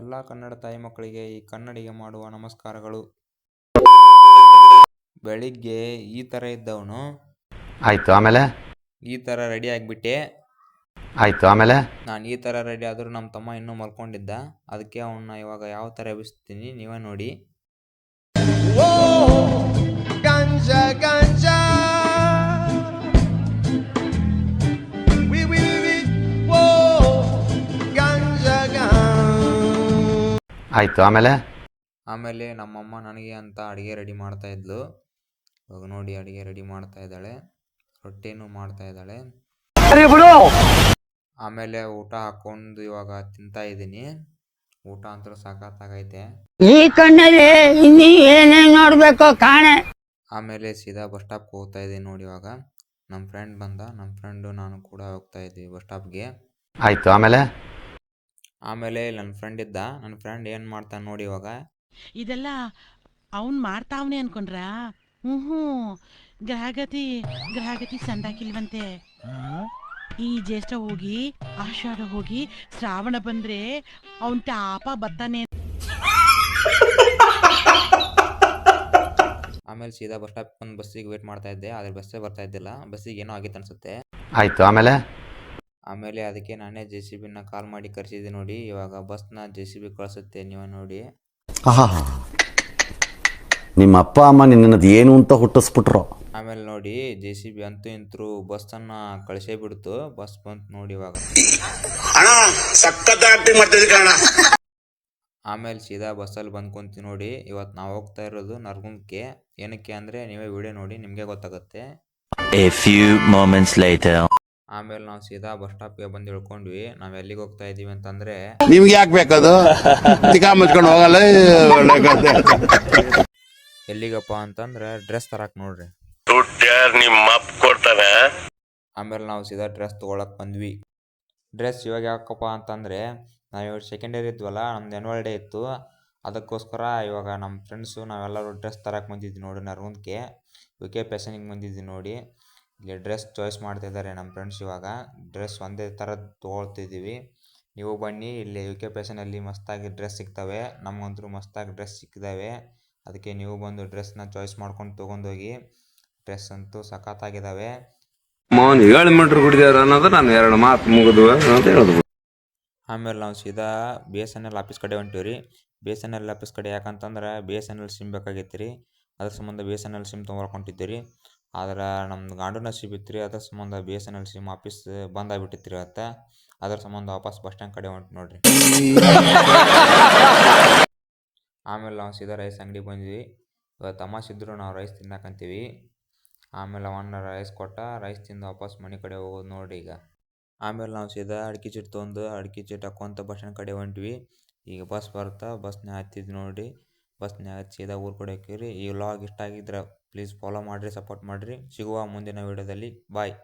ಎಲ್ಲ ಕನ್ನಡ ತಾಯಿ ಮಕ್ಕಳಿಗೆ ಈ ಕನ್ನಡಿಗೆ ಮಾಡುವ ನಮಸ್ಕಾರಗಳು. ಬೆಳಿಗ್ಗೆ ಈ ಥರ ಇದ್ದವನು ಆಯ್ತು, ಆಮೇಲೆ ಈ ಥರ ರೆಡಿ ಆಗಿಬಿಟ್ಟೆ. ಆಯ್ತು, ಆಮೇಲೆ ನಾನು ಈ ಥರ ರೆಡಿ ಆದರೂ ನಮ್ಮ ತಮ್ಮ ಇನ್ನೂ ಮಲ್ಕೊಂಡಿದ್ದ. ಅದಕ್ಕೆ ಅವನ್ನ ಇವಾಗ ಯಾವ ಥರ ಎಬ್ಬಿಸ್ತೀನಿ ನೀವೇ ನೋಡಿ. Ganja, ganja. Whoa, ganja, ganja. ಆಯ್ತು, ಆಮೇಲೆ ಆಮೇಲೆ ನಮ್ಮಮ್ಮ ನನಗೆ ಅಂತ ಅಡುಗೆ ರೆಡಿ ಮಾಡ್ತಾ ಇದ್ಲು. ಇವಾಗ ನೋಡಿ ಅಡುಗೆ ರೆಡಿ ಮಾಡ್ತಾ ಇದ್ದಾಳೆ, ರೊಟ್ಟಿನೂ ಮಾಡ್ತಾ ಇದ್ದಾಳೆ. ಆಮೇಲೆ ಊಟ ಹಾಕೊಂಡು ಇವಾಗ ತಿಂತಾ ಇದ್ದೀನಿ. ಊಟ ಅಂತೂ ಸಾಕಾಗೈತೆ. ಈ ಕಣ್ಣಲ್ಲಿ ಇನ್ನೀ ಏನೇನು ನೋಡ್ಬೇಕು ಕಾಣೆ. ಆಮೇಲೆ ಸೀದಾ ಬಸ್ ಸ್ಟಾಪ್ಗೆ ಹೋಗ್ತಾ ಇದ್ದೀನಿ ನೋಡಿ. ಇವಾಗ ನಮ್ಮ ಫ್ರೆಂಡ್ ಬಂದ, ನಮ್ಮ ಫ್ರೆಂಡು ನಾನು ಕೂಡ ಹೋಗ್ತಾ ಇದ್ವಿ ಬಸ್ ಸ್ಟಾಪ್ಗೆ. ಆಯ್ತು, ಆಮೇಲೆ ನನ್ನ ಫ್ರೆಂಡ್ ಇದ್ದ. ನನ್ನ ಫ್ರೆಂಡ್ ಏನು ಮಾಡ್ತಾನೆ ನೋಡಿ. ಇವಾಗ ಇದೆಲ್ಲ ಅವನ್ ಮಾಡ್ತಾವನೆ ಅನ್ಕೊಂಡ್ರ. ಗ್ರಹಗತಿ ಸಂದಾಕಿಲ್ವಂತೆ. ಈ ಜ್ಯೇಷ್ಠ ಹೋಗಿ ಆಷಾಢ ಹೋಗಿ ಶ್ರಾವಣ ಬಂದ್ರೆ ಅವನ್ ತಾಪ ಬತ್ತಾನೆ. ಆಮೇಲೆ ಸೀದಾ ಬಸ್ ಸ್ಟಾಪ್ ಒಂದು ಬಸ್ಸಿಗೆ ವೇಟ್ ಮಾಡ್ತಾ ಇದ್ದೆ, ಆದರೆ ಬಸ್ಸೇ ಬರ್ತಾ ಇದ್ದಿಲ್ಲ. ಬಸ್ಸಿಗೆ ಏನೋ ಆಗಿತ್ತು ಅನ್ಸುತ್ತೆ. ಆಯ್ತು, ಆಮೇಲೆ ಅದಕ್ಕೆ ನಾನೇ JCBನ ಕಾಲ್ ಮಾಡಿ ಕರೆಸಿದ್ದೆ ನೋಡಿ. ಇವಾಗ ಬಸ್ನ JCB ಕಳಿಸುತ್ತೆ, ನೀವೇ ನೋಡಿ. ನಿಮ್ಮ ಅಪ್ಪ ಅಮ್ಮ ನಿನ್ನದು ಏನು ಅಂತ ಹುಟ್ಟಿಸ್ಬಿಟ್ರು. ಆಮೇಲೆ ನೋಡಿ JCB ಅಂತೂ ಇಂತರೂ ಬಸ್ಸನ್ನು ಕಳಿಸೇ ಬಿಡ್ತು. ಬಸ್ ಬಂತು ನೋಡಿ ಇವಾಗ. ಆಮೇಲೆ ಸೀದಾ ಬಸ್ಸಲ್ಲಿ ಬಂದು ಕುಂತೀವಿ ನೋಡಿ. ಇವತ್ತು ನಾವು ಹೋಗ್ತಾ ಇರೋದು ನರಗುಂದಕ್ಕೆ. ಏನಕ್ಕೆ ಅಂದರೆ ನೀವೇ ವಿಡಿಯೋ ನೋಡಿ, ನಿಮಗೆ ಗೊತ್ತಾಗುತ್ತೆ. ಆಮೇಲೆ ನಾವು ಸೀದಾ ಬಸ್ ಸ್ಟಾಪ್ಗೆ ಬಂದು ಇಳ್ಕೊಂಡ್ವಿ. ನಾವು ಎಲ್ಲಿಗೆ ಹೋಗ್ತಾ ಇದ್ದೀವಿ ಅಂತಂದರೆ, ನಿಮ್ಗೆ ಯಾಕೆ ಬೇಕದು ಮುಚ್ಕೊಂಡು ಹೋಗಲ್ಲ. ಎಲ್ಲಿಗಪ್ಪ ಅಂತಂದ್ರೆ ಡ್ರೆಸ್ ತರಕ್ಕೆ ನೋಡ್ರಿ. ಆಮೇಲೆ ನಾವು ಸೀದಾ ಡ್ರೆಸ್ ತೊಗೊಳಕ್ಕೆ ಬಂದ್ವಿ. ಡ್ರೆಸ್ ಇವಾಗ ಯಾಕಪ್ಪ ಅಂತಂದರೆ, ನಾವು ಇವಾಗ ಸೆಕೆಂಡ್ ಇಯರ್ ಇದ್ವಲ್ಲ, ನಮ್ದು ಆ್ಯನ್ಯುವಲ್ ಡೇ ಇತ್ತು. ಅದಕ್ಕೋಸ್ಕರ ಇವಾಗ ನಮ್ಮ ಫ್ರೆಂಡ್ಸು ನಾವೆಲ್ಲರೂ ಡ್ರೆಸ್ ತರಕ್ಕೆ ಬಂದಿದ್ವಿ ನೋಡಿ ನರಗುಂದಕ್ಕೆ. UK ಫ್ಯಾಷನಿಗೆ ಬಂದಿದ್ವಿ ನೋಡಿ. ಇಲ್ಲಿ ಡ್ರೆಸ್ ಚಾಯ್ಸ್ ಮಾಡ್ತಿದ್ದಾರೆ ನಮ್ಮ ಫ್ರೆಂಡ್ಸ್. ಇವಾಗ ಡ್ರೆಸ್ ಒಂದೇ ಥರ ತೊಗೊಳ್ತಿದ್ದೀವಿ. ನೀವು ಬನ್ನಿ, ಇಲ್ಲಿ UK ಫ್ಯಾಷನಲ್ಲಿ ಮಸ್ತಾಗಿ ಡ್ರೆಸ್ ಸಿಗ್ತವೆ. ನಮಗಂತೂ ಮಸ್ತಾಗಿ ಡ್ರೆಸ್ ಸಿಕ್ಕಿದ್ದಾವೆ. ಅದಕ್ಕೆ ನೀವು ಬಂದು ಡ್ರೆಸ್ನ ಚಾಯ್ಸ್ ಮಾಡ್ಕೊಂಡು ತೊಗೊಂಡೋಗಿ. ಡ್ರೆಸ್ ಅಂತೂ ಸಖತ್ತಾಗಿದ್ದಾವೆ. ಮೌನ್ 7 ಮೀಟ್ರ್ ಕುಡಿದಾರ ಅನ್ನೋದು ನಾನು 2 ಮಾತು ಮುಗಿದ್ವು ಅಂತ ಹೇಳೋದು. ಆಮೇಲೆ ನಾವು ಸೀದಾ BSNL ಆಫೀಸ್ ಕಡೆ ಹೊಂಟೀವಿ ರೀ. BSNL ಆಫೀಸ್ ಕಡೆ ಯಾಕಂತಂದ್ರೆ BSNL ಸಿಮ್ ಬೇಕಾಗಿತ್ತು ರೀ. ಅದ್ರ ಸಂಬಂಧ BSNL ಸಿಮ್ ತೊಗೊಳ್ಕೊಂಡಿದ್ದೆ ರೀ. ಆದ್ರೆ ನಮ್ದು ಗಾಂಡು ನಸೀಬ್ ಇತ್ತು ರೀ. ಅದ್ರ ಸಂಬಂಧ BSNL ಸಿಮ್ ಆಫೀಸ್ ಬಂದಾಗ್ಬಿಟ್ಟಿತ್ತು ರೀ ಇವತ್ತು. ಅದ್ರ ಸಂಬಂಧ ವಾಪಸ್ ಬಸ್ ಸ್ಟ್ಯಾಂಡ್ ಕಡೆ ಹೊಂಟು ನೋಡ್ರಿ. ಆಮೇಲೆ ನಾವು ಸೀದಾ ರೈಸ್ ಅಂಗಡಿ ಬಂದ್ವಿ. ಇವತ್ತು ತಮಾಷಿದ್ರು ನಾವು ರೈಸ್ ತಿನ್ನಕಂತೀವಿ. ಆಮೇಲೆ ಅವನ್ನ ರೈಸ್ ಕೊಟ್ಟ, ರೈಸ್ ತಿಂದು ವಾಪಸ್ ಮನೆ ಕಡೆ ಹೋಗೋದು ನೋಡಿ ಈಗ. ಆಮೇಲೆ ನಾವು ಸೀದಾ ಅಡಿಕೆ ಚೀಟ್ ತೊಗೊಂಡು ಅಡಿಕೆ ಚೀಟ್ ಹಾಕ್ಕೊಂತ ಬಸ್ ಸ್ಟ್ಯಾಂಡ್ ಕಡೆ ಹೊಂಟ್ವಿ. ಈಗ ಬಸ್ ಬರ್ತಾ ಬಸ್ನ ಹತ್ತಿದ್ದು ನೋಡಿ. ಬಸ್ನ ಹತ್ತಿ ಸೀದಾ ಊರು ಕಡೆ ಹೋಗ್ತೀವಿ. ಈ ವ್ಲಾಗ್ ಇಷ್ಟ ಆಗಿದ್ರೆ ಪ್ಲೀಸ್ ಫಾಲೋ ಮಾಡಿರಿ, ಸಪೋರ್ಟ್ ಮಾಡಿರಿ. ಸಿಗುವ ಮುಂದಿನ ವೀಡಿಯೋದಲ್ಲಿ. ಬಾಯ್.